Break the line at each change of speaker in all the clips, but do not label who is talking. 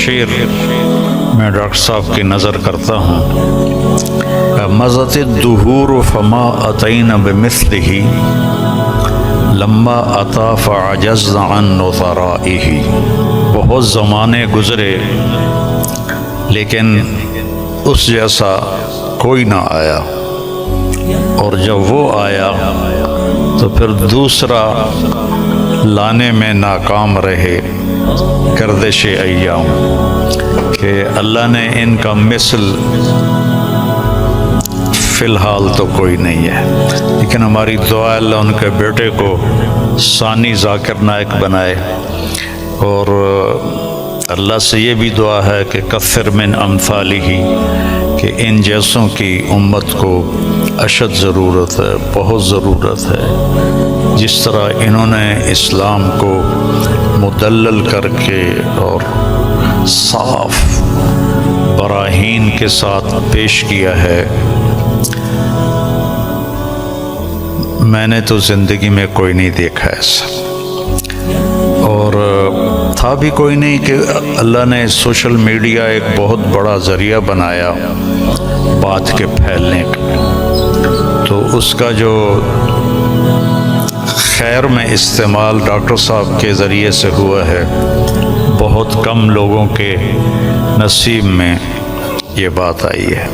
شعر میں ڈاکٹر صاحب کی نظر کرتا ہوں، مضت الدہور فما اتینا بمثلہ لما اتا فعجزنا عن نظرائہ۔ بہت زمانے گزرے لیکن اس جیسا کوئی نہ آیا، اور جب وہ آیا تو پھر دوسرا لانے میں ناکام رہے گردش ایام، کہ اللہ نے ان کا مثل فی الحال تو کوئی نہیں ہے، لیکن ہماری دعا اللہ ان کے بیٹے کو ثانی ذاکر نائک بنائے، اور اللہ سے یہ بھی دعا ہے کہ کثر من امثالہ، کہ ان جیسوں کی امت کو اشد ضرورت ہے، بہت ضرورت ہے۔ جس طرح انہوں نے اسلام کو مدلل کر کے اور صاف براہین کے ساتھ پیش کیا ہے، میں نے تو زندگی میں کوئی نہیں دیکھا ایسا، اور تھا بھی کوئی نہیں کہ اللہ نے سوشل میڈیا ایک بہت بڑا ذریعہ بنایا بات کے پھیلنے کا، تو اس کا جو خیر میں استعمال ڈاکٹر صاحب کے ذریعے سے ہوا ہے، بہت کم لوگوں کے نصیب میں یہ بات آئی ہے۔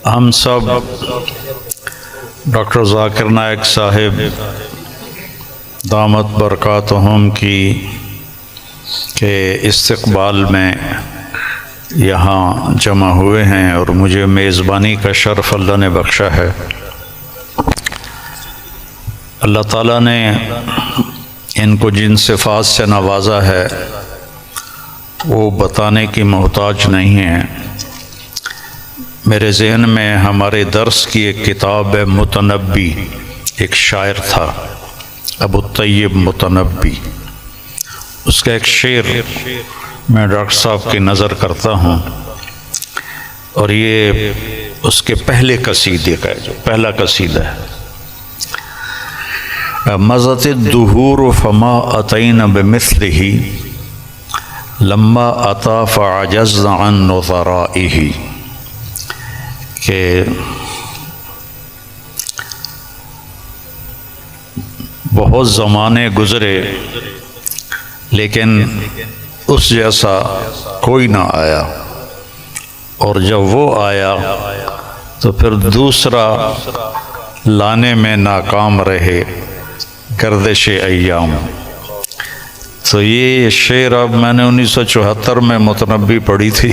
ہم سب ڈاکٹر ذاکر نائک صاحب دامت برکاتہم کی کے استقبال میں یہاں جمع ہوئے ہیں، اور مجھے میزبانی کا شرف اللہ نے بخشا ہے۔ اللہ تعالیٰ نے ان کو جن صفات سے نوازا ہے وہ بتانے کی محتاج نہیں ہے۔ میرے ذہن میں ہمارے درس کی ایک کتاب ہے متنبی، ایک شاعر تھا ابو الطیب متنبی، اس کا ایک شعر میں ڈاکٹر صاحب کی نظر کرتا ہوں، اور یہ اس کے پہلے قصیدے کا ہے، جو پہلا قصیدہ ہے۔ مضت الدہور فما اتینا بمثلہ لما اتا فعجزنا عن نظرائہ، کہ بہت زمانے گزرے لیکن اس جیسا کوئی نہ آیا، اور جب وہ آیا تو پھر دوسرا لانے میں ناکام رہے گردش ایام۔ تو یہ شعر اب میں نے 1974 میں متنبی پڑھی تھی،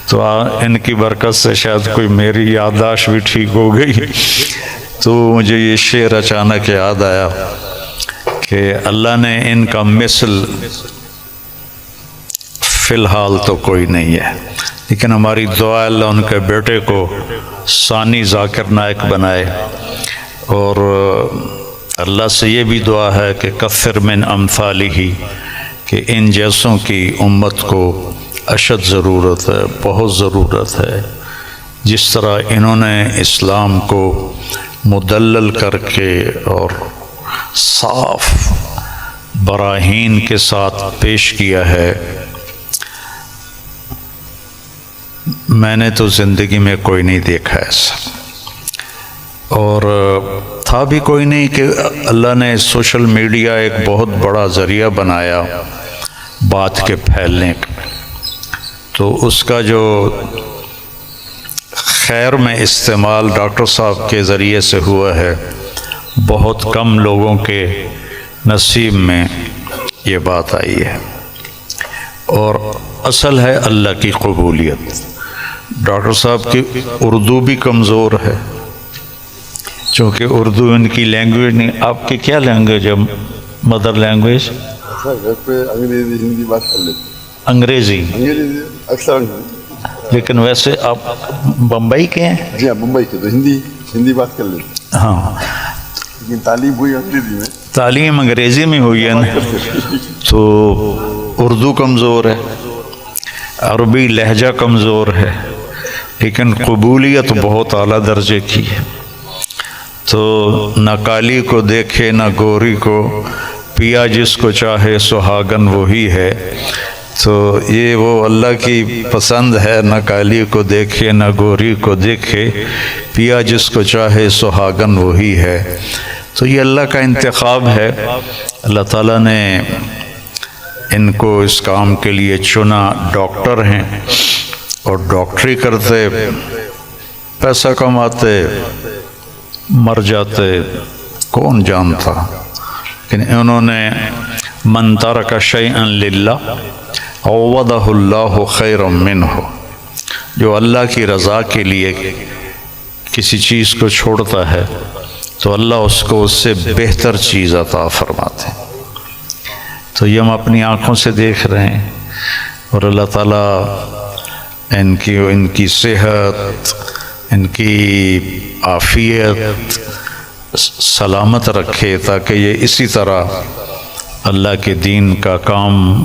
تو ان کی برکت سے شاید کوئی میری یادداشت بھی ٹھیک ہو گئی، تو مجھے یہ شعر اچانک یاد آیا کہ اللہ نے ان کا مثل فی الحال تو کوئی نہیں ہے، لیکن ہماری دعا اللہ ان کے بیٹے کو ثانی ذاکر نائک بنائے، اور اللہ سے یہ بھی دعا ہے کہ کثر من امثالہ، کہ ان جیسوں کی امت کو اشد ضرورت ہے، بہت ضرورت ہے۔ جس طرح انہوں نے اسلام کو مدلل کر کے اور صاف براہین کے ساتھ پیش کیا ہے، میں نے تو زندگی میں کوئی نہیں دیکھا ایسا، اور تھا بھی کوئی نہیں کہ اللہ نے سوشل میڈیا ایک بہت بڑا ذریعہ بنایا بات کے پھیلنے کا، تو اس کا جو خیر میں استعمال ڈاکٹر صاحب کے ذریعے سے ہوا ہے، بہت کم لوگوں کے نصیب میں یہ بات آئی ہے، اور اصل ہے اللہ کی قبولیت۔ ڈاکٹر صاحب کی اردو بھی کمزور ہے، چونکہ اردو ان کی لینگویج نہیں۔ آپ کی کیا لینگویج ہے، مدر لینگویج؟
انگریزی ہندی بات کر لیتے،
انگریزی
اکثر،
لیکن ویسے آپ بمبئی کے ہیں؟
جی ہاں، ممبئی کے، تو ہندی بات کر لیتے،
ہاں،
لیکن تعلیم ہوئی انگریزی میں،
تعلیم انگریزی میں ہوئی ہے نا، تو اردو کمزور ہے، عربی لہجہ کمزور ہے، لیکن قبولیت بہت اعلیٰ درجے کی ہے۔ تو نہ کالی کو دیکھے نہ گوری کو، پیا جس کو چاہے سہاگن وہی ہے۔ تو یہ وہ اللہ کی پسند ہے، نہ کالی کو دیکھے نہ گوری کو دیکھے، پیا جس کو چاہے سہاگن وہی ہے۔ تو یہ اللہ کا انتخاب ہے، اللہ تعالیٰ نے ان کو اس کام کے لیے چنا۔ ڈاکٹر ہیں اور ڈاکٹری کرتے، پیسہ کماتے، مر جاتے، کون جانتا۔ لیکن انہوں نے من ترک شیئا للہ عوضہ اللہ خیرا منہ، جو اللہ کی رضا کے لیے کسی چیز کو چھوڑتا ہے تو اللہ اس کو اس سے بہتر چیز عطا فرماتے ہیں۔ تو یہ ہم اپنی آنکھوں سے دیکھ رہے ہیں، اور اللہ تعالیٰ ان کی صحت، ان کی عافیت سلامت رکھے، تاکہ یہ اسی طرح اللہ کے دین کا کام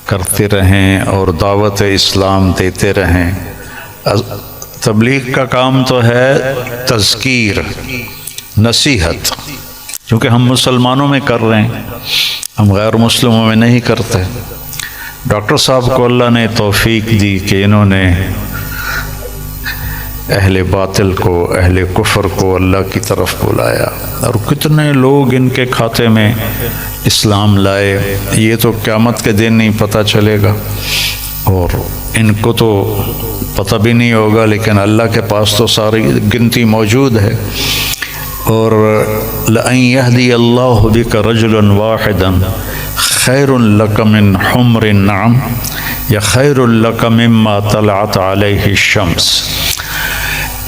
کرتے رہیں اور دعوت اسلام دیتے رہیں۔ تبلیغ کا کام تو ہے تذکیر، نصیحت، کیونکہ ہم مسلمانوں میں کر رہے ہیں، ہم غیر مسلموں میں نہیں کرتے۔ ڈاکٹر صاحب کو اللہ نے توفیق دی کہ انہوں نے اہل باطل کو، اہل کفر کو اللہ کی طرف بلایا، اور کتنے لوگ ان کے کھاتے میں اسلام لائے، یہ تو قیامت کے دن نہیں پتہ چلے گا، اور ان کو تو پتہ بھی نہیں ہوگا، لیکن اللہ کے پاس تو ساری گنتی موجود ہے۔ اور لَأَن يَهْدِيَ اللَّهُ بِكَ رَجُلًا وَاحِدًا خَيْرٌ لَكَ مِنْ حُمْرِ النَّعَمِ یا خَيْرٌ لَكَ مِمَّا طَلَعَتْ عَلَيْهِ الشَّمْسُ۔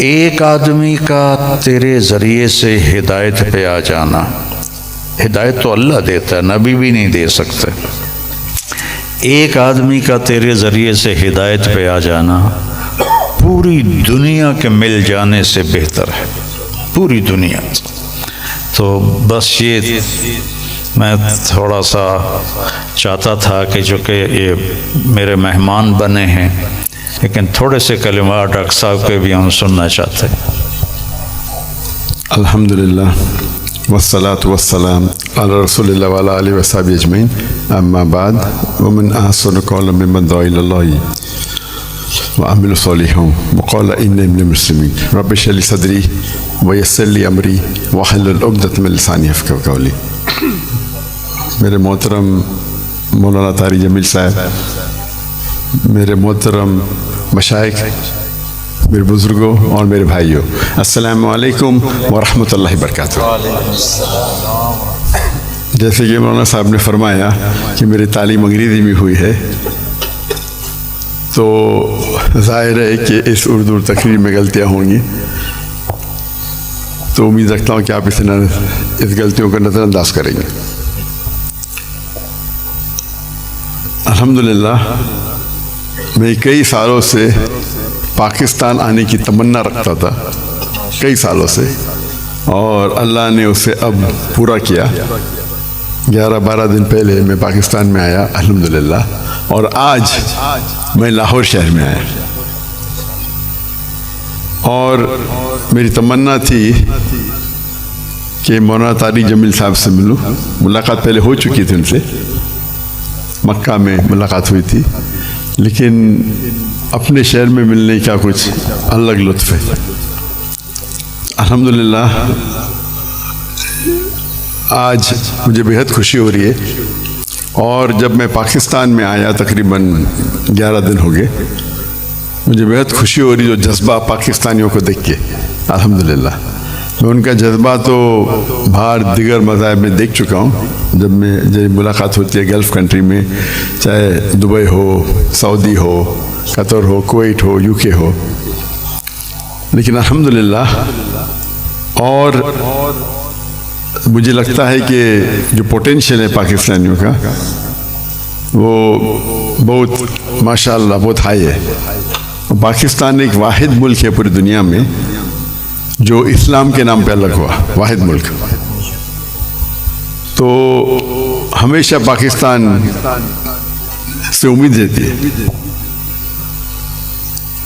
ایک آدمی کا تیرے ذریعے سے ہدایت پہ آ جانا، ہدایت تو اللہ دیتا ہے، نبی بھی نہیں دے سکتے، ایک آدمی کا تیرے ذریعے سے ہدایت پہ آ جانا پوری دنیا کے مل جانے سے بہتر ہے، پوری دنیا۔ تو بس یہ میں تھوڑا سا چاہتا تھا کہ جو کہ یہ میرے مہمان بنے ہیں، لیکن تھوڑے سے کلمات ڈاکٹر صاحب کے بھی ہم سننا چاہتے ہیں۔
الحمدللہ والصلاة والسلام علی رسول اللہ وعلی آلہ وصحبہ اجمعین، اما بعد، ومن احسن قولا ممن دعا الی اللہ وعمل صالحا وقال انی من المسلمین، رب اشرح لی صدری ویسر لی امری واحلل عقدۃ من لسانی یفقہوا قولی۔ میرے محترم مولانا طارق جمیل صاحب، میرے محترم مشائخ، میرے بزرگوں اور میرے بھائیوں، السلام علیکم ورحمۃ اللہ وبرکاتہ۔ جیسے کہ مولانا صاحب نے فرمایا کہ میری تعلیم انگریزی میں ہوئی ہے، تو ظاہر ہے کہ اس اردو تقریر میں غلطیاں ہوں گی، تو امید رکھتا ہوں کہ آپ اس غلطیوں کو نظر انداز کریں گے۔ الحمدللہ میں کئی سالوں سے پاکستان آنے کی تمنا رکھتا تھا، کئی سالوں سے، اور اللہ نے اسے اب پورا کیا۔ 11-12 دن پہلے میں پاکستان میں آیا الحمدللہ، اور آج میں لاہور شہر میں آیا، اور میری تمنا تھی کہ مولانا طارق جمیل صاحب سے ملوں۔ ملاقات پہلے ہو چکی تھی ان سے، مکہ میں ملاقات ہوئی تھی، لیکن اپنے شہر میں ملنے کا کچھ الگ لطف ہے۔ الحمدللہ آج مجھے بہت خوشی ہو رہی ہے، اور جب میں پاکستان میں آیا تقریباً 11 دن ہو گئے، مجھے بہت خوشی ہو رہی جو جذبہ پاکستانیوں کو دیکھ کے۔ الحمدللہ میں ان کا جذبہ تو باہر دیگر مذاہب میں دیکھ چکا ہوں، جب ملاقات ہوتی ہے گلف کنٹری میں، چاہے Dubai who, Saudi who, Qatar who, Kuwait who, you کے ہو، لیکن الحمدللہ اور مجھے لگتا ہے کہ جو پوٹینشیل ہے پاکستانیوں کا وہ بہت ماشاءاللہ بہت ہائی ہے۔ پاکستان ایک واحد ملک ہے پوری دنیا میں جو اسلام کے نام پہ الگ ہوا، واحد ملک۔ تو ہمیشہ پاکستان سے امید رہتی ہے،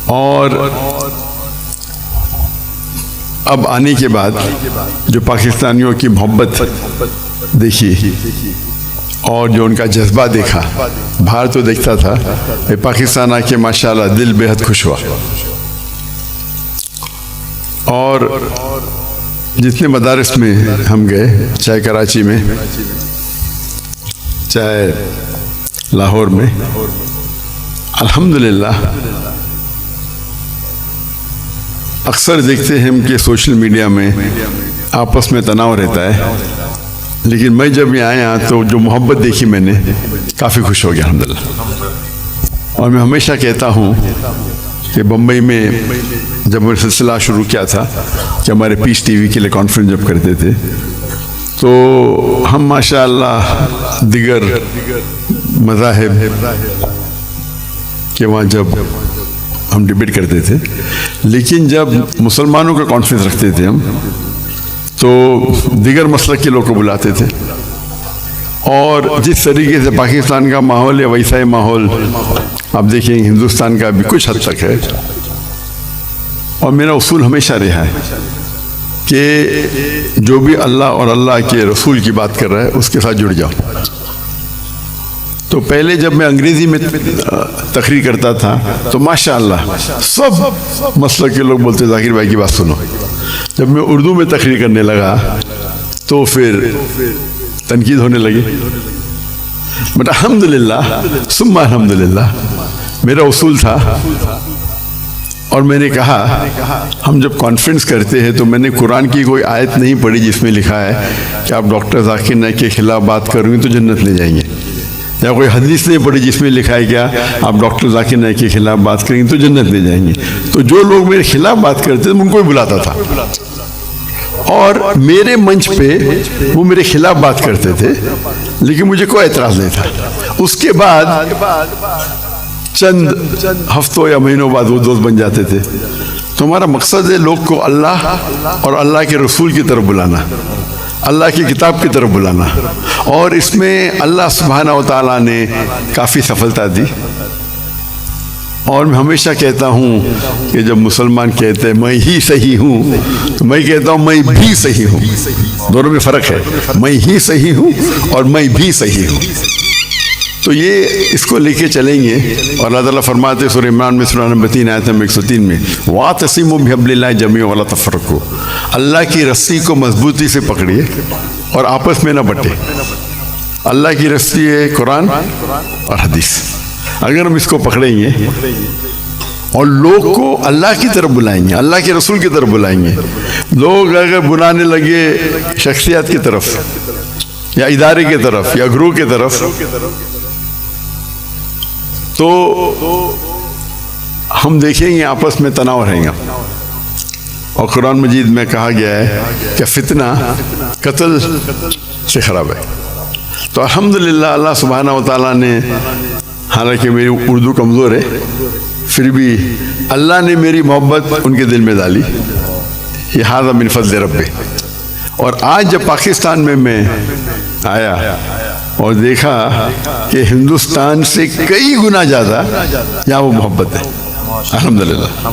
اور اب آنے کے بعد جو پاکستانیوں کی محبت دیکھی اور جو ان کا جذبہ دیکھا، باہر تو دیکھتا تھا، پاکستان آ کے ماشاءاللہ دل بے حد خوش ہوا. اور جتنے مدارس میں ہم گئے، چاہے کراچی میں، چاہے لاہور میں، الحمدللہ اکثر دیکھتے ہیں کہ سوشل میڈیا میں آپس میں تناؤ رہتا ہے، لیکن میں جب یہ آیا تو جو محبت دیکھی میں نے، کافی خوش ہو گیا الحمدللہ. اور میں ہمیشہ کہتا ہوں کہ بمبئی میں جب میں سلسلہ شروع کیا تھا کہ ہمارے پیس ٹی وی کے لیے کانفرنس جب کرتے تھے، تو ہم ماشاءاللہ دیگر مذاہب کے وہاں جب ہم ڈیبیٹ کرتے تھے، لیکن جب مسلمانوں کا کانفرنس رکھتے تھے ہم، تو دیگر مسلک کے لوگ کو بلاتے تھے. اور جس طریقے سے پاکستان کا ماحول ہے ویسا ہی ماحول آپ دیکھیں ہندوستان کا بھی کچھ حد تک ہے. اور میرا اصول ہمیشہ رہا ہے کہ جو بھی اللہ اور اللہ کے رسول کی بات کر رہا ہے اس کے ساتھ جڑ جاؤ. تو پہلے جب میں انگریزی میں تقریر کرتا تھا تو ماشاءاللہ سب مسلک کے لوگ بولتے ذاکر بھائی کی بات سنو. جب میں اردو میں تقریر کرنے لگا تو پھر تنقید ہونے لگی. بٹ الحمدللہ ثم الحمدللہ میرا اصول تھا، اور میں نے کہا ہم جب کانفرنس کرتے ہیں تو میں نے قرآن کی کوئی آیت نہیں پڑھی جس میں لکھا ہے کہ آپ ڈاکٹر ذاکر نائک کے خلاف بات کریں گے تو جنت لے جائیں گے، یا کوئی حدیث نہیں پڑھی جس میں لکھا ہے کیا آپ ڈاکٹر ذاکر نائک کے خلاف بات کریں گے تو جنت لے جائیں گے. تو جو لوگ میرے خلاف بات کرتے تھے میں ان کو بھی بلاتا تھا، اور میرے منچ پہ وہ میرے خلاف بات کرتے تھے لیکن مجھے کوئی اعتراض نہیں تھا. اس کے بعد چند ہفتوں یا مہینوں بعد وہ دوست بن جاتے تھے. تو ہمارا مقصد ہے لوگ کو اللہ اور اللہ کے رسول کی طرف بلانا، اللہ کی کتاب کی طرف بلانا، اور اس میں اللہ سبحانہ و تعالیٰ نے کافی سفلتا دی. اور میں ہمیشہ کہتا ہوں کہ جب مسلمان کہتے ہیں میں ہی صحیح ہوں تو میں کہتا ہوں میں بھی صحیح ہوں. دونوں میں فرق ہے، میں ہی صحیح ہوں اور میں بھی صحیح ہوں. تو یہ اس کو لے کے چلیں گے. اور اللہ تعالیٰ فرماتے سورہ عمران میں سورہ نمبر 3 آیت نمبر 103 میں وَاعْتَصِمُوا بِحَبْلِ اللَّهِ جَمِيعًا وَلَا تَفَرَّقُوا، اللہ کی رسی کو مضبوطی سے پکڑیے اور آپس میں نہ بٹے. اللہ کی رسی ہے قرآن اور حدیث. اگر ہم اس کو پکڑیں گے اور لوگ کو اللہ کی طرف بلائیں گے، اللہ کے رسول کی طرف بلائیں گے، لوگ اگر بلانے لگے شخصیات کی طرف یا ادارے کی طرف یا گروہ کی طرف، تو ہم دیکھیں گے آپس میں تناؤ رہیں گا. اور قرآن مجید میں کہا گیا ہے کہ فتنہ قتل سے خراب ہے. تو الحمدللہ اللہ سبحانہ و تعالیٰ نے، حالانکہ میری اردو کمزور ہے پھر بھی اللہ نے میری محبت ان کے دل میں ڈالی. یہ ھذا من فضل ربی. اور آج جب پاکستان میں آیا اور دیکھا کہ ہندوستان سے کئی گنا زیادہ یہاں وہ محبت ہے الحمدللہ.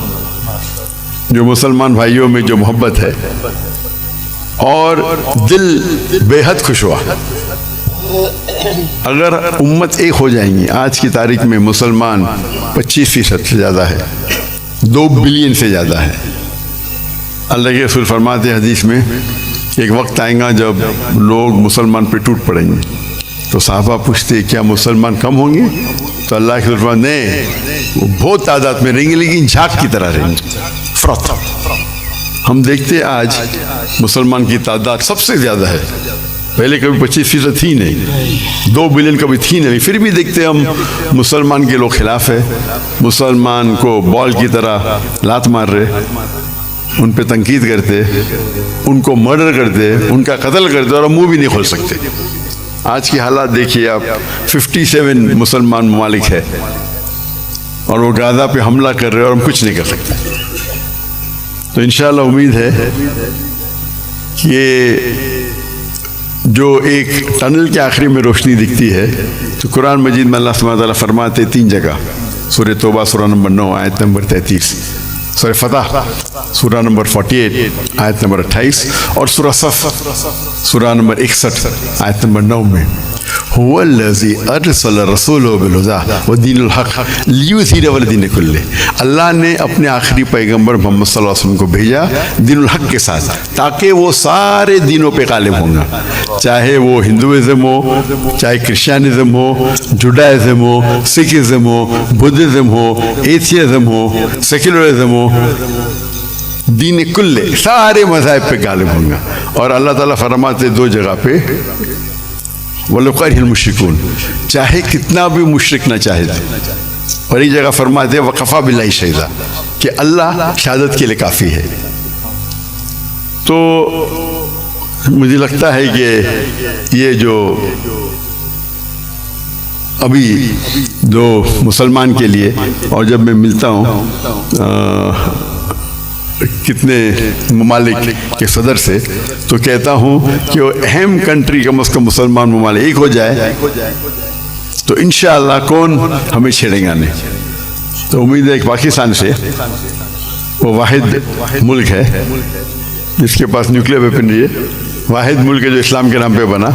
جو مسلمان بھائیوں میں جو محبت ہے، اور دل بے حد خوش ہوا. اگر امت ایک ہو جائیں گی، آج کی تاریخ میں مسلمان 25% سے زیادہ ہے، 2 بلین سے زیادہ ہے. اللہ کے رسول فرماتے حدیث میں ایک وقت آئے گا جب لوگ مسلمان پہ ٹوٹ پڑیں گے. تو صحابہ پوچھتے کیا مسلمان کم ہوں گے؟ تو اللہ کے رسول فرماتے نہیں، وہ بہت تعداد میں رہیں گے لیکن جھاگ کی طرح رہیں گے. فرق ہم دیکھتے آج مسلمان کی تعداد سب سے زیادہ ہے. پہلے کبھی 25% تھی نہیں، 2 بلین کبھی تھی نہیں، پھر بھی دیکھتے ہم مسلمان کے لوگ خلاف ہے. مسلمان کو بال کی طرح لات مار رہے، ان پہ تنقید کرتے، ان کو مرڈر کرتے، ان کا قتل کرتے، اور ہم منہ بھی نہیں کھول سکتے. آج کی حالات دیکھیے آپ، 57 مسلمان ممالک ہے اور وہ غزہ پہ حملہ کر رہے اور ہم کچھ نہیں کر سکتے. تو انشاءاللہ امید ہے کہ جو ایک ٹنل کے آخری میں روشنی دکھتی ہے، تو قرآن مجید میں اللہ سبحانہ وتعالیٰ فرماتے 3 جگہ، سورہ توبہ سورہ نمبر 9 آیت نمبر 33، سورہ فتح سورہ نمبر 48 آیت نمبر 28 اور سورہ صف سورہ نمبر 61 آیت نمبر 9 میں هو الذی ارسل رسولہ بالہدی ودین الحق لیظہرہ علی الدین کلہ، اللہ نے اپنے آخری پیغمبر محمد صلی اللہ علیہ وسلم کو بھیجا دین الحق کے ساتھ تاکہ وہ سارے دینوں پہ غالب ہوں گا، چاہے وہ ہندوازم ہو، چاہے کرسچینزم ہو، جوڈائزم ہو، سکھزم ہو، بدھزم ہو، ایتھیزم ہو، سیکولرزم ہو، دین کلے سارے مذاہب پہ غالب ہوں گا۔ اور اللہ تعالیٰ فرماتے دو جگہ پہ وَلَوْ كَرِهَ الْمُشْرِكُونَ، چاہے کتنا بھی مشرک نہ چاہے، اور ایک جگہ فرماتے وَكَفَى بِاللَّهِ شَهِيدًا، کہ اللہ شہادت کے لیے کافی ہے۔ تو مجھے لگتا ہے کہ یہ جو ابھی جو مسلمان کے لیے، اور جب میں ملتا ہوں کتنے ممالک کے صدر سے تو کہتا ہوں کہ وہ اہم کنٹری کم از کم مسلمان ممالک ایک ہو جائے تو انشاءاللہ کون ہمیں چھیڑیں گا نہیں۔ تو امید ہے کہ پاکستان سے وہ واحد ملک ہے جس کے پاس نیوکلیئر ویپنری ہے، واحد ملک ہے جو اسلام کے نام پہ بنا،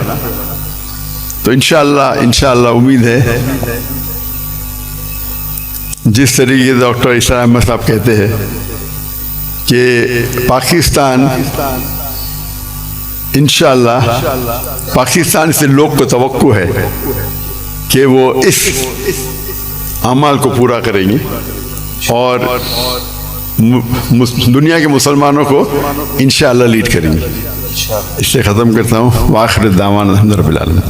تو انشاءاللہ امید ہے جس طریقے سے ڈاکٹر اسرار احمد صاحب کہتے ہیں کہ پاکستان انشاءاللہ پاکستان سے لوگ کو توقع ہے کہ وہ اس اعمال کو پورا کریں گے اور دنیا کے مسلمانوں کو انشاءاللہ لیڈ کریں گے۔ اس سے ختم کرتا ہوں، وآخر دعوانا الحمد للہ رب العالمین۔